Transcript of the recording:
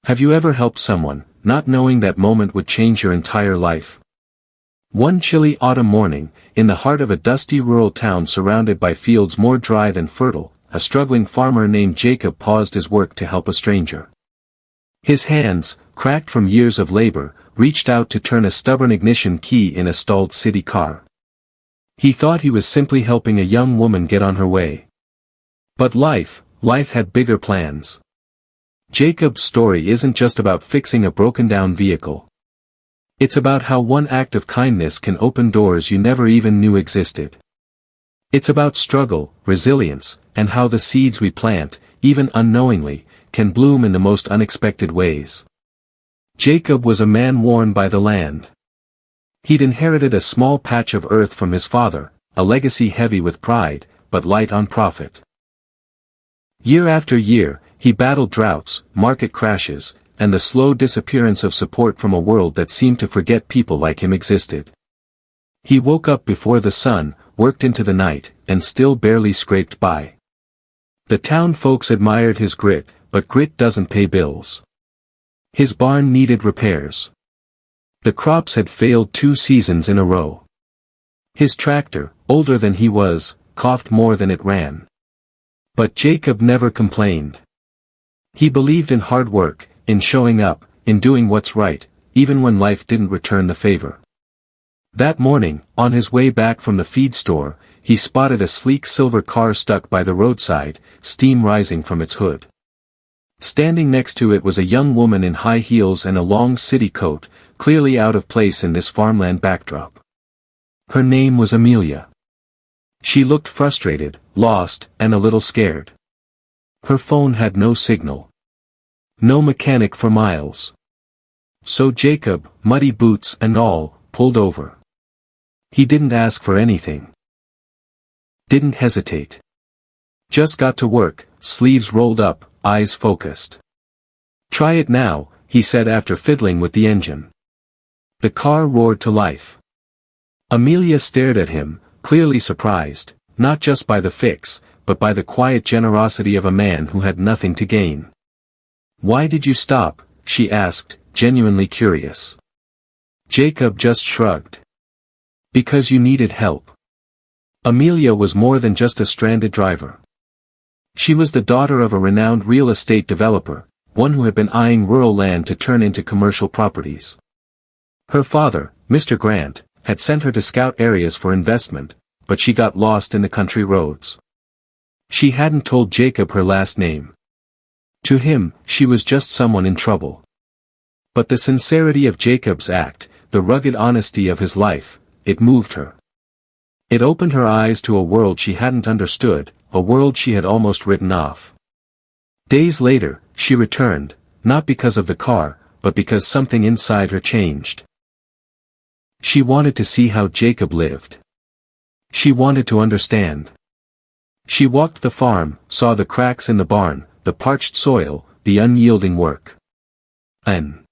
Have you ever helped someone, not knowing that moment would change your entire life? One chilly autumn morning, in the heart of a dusty rural town surrounded by fields more dry than fertile, a struggling farmer named Jacob paused his work to help a stranger. His hands, cracked from years of labor, reached out to turn a stubborn ignition key in a stalled city car. He thought he was simply helping a young woman get on her way. But life had bigger plans. Jacob's story isn't just about fixing a broken-down vehicle. It's about how one act of kindness can open doors you never even knew existed. It's about struggle, resilience, and how the seeds we plant, even unknowingly, can bloom in the most unexpected ways. Jacob was a man worn by the land. He'd inherited a small patch of earth from his father, a legacy heavy with pride, but light on profit. Year after year, he battled droughts, market crashes, and the slow disappearance of support from a world that seemed to forget people like him existed. He woke up before the sun, worked into the night, and still barely scraped by. The town folks admired his grit, but grit doesn't pay bills. His barn needed repairs. The crops had failed 2 seasons in a row. His tractor, older than he was, coughed more than it ran. But Jacob never complained. He believed in hard work, in showing up, in doing what's right, even when life didn't return the favor. That morning, on his way back from the feed store, he spotted a sleek silver car stuck by the roadside, steam rising from its hood. Standing next to it was a young woman in high heels and a long city coat, clearly out of place in this farmland backdrop. Her name was Amelia. She looked frustrated, lost, and a little scared. Her phone had no signal. No mechanic for miles. So Jacob, muddy boots and all, pulled over. He didn't ask for anything. Didn't hesitate. Just got to work, sleeves rolled up, eyes focused. "Try it now," he said after fiddling with the engine. The car roared to life. Amelia stared at him, clearly surprised, not just by the fix, but by the quiet generosity of a man who had nothing to gain. "Why did you stop?" she asked, genuinely curious. Jacob just shrugged. "Because you needed help." Amelia was more than just a stranded driver. She was the daughter of a renowned real estate developer, one who had been eyeing rural land to turn into commercial properties. Her father, Mr. Grant, had sent her to scout areas for investment, but she got lost in the country roads. She hadn't told Jacob her last name. To him, she was just someone in trouble. But the sincerity of Jacob's act, the rugged honesty of his life, it moved her. It opened her eyes to a world she hadn't understood, a world she had almost written off. Days later, she returned, not because of the car, but because something inside her changed. She wanted to see how Jacob lived. She wanted to understand. She walked the farm, saw the cracks in the barn, the parched soil, the unyielding work. And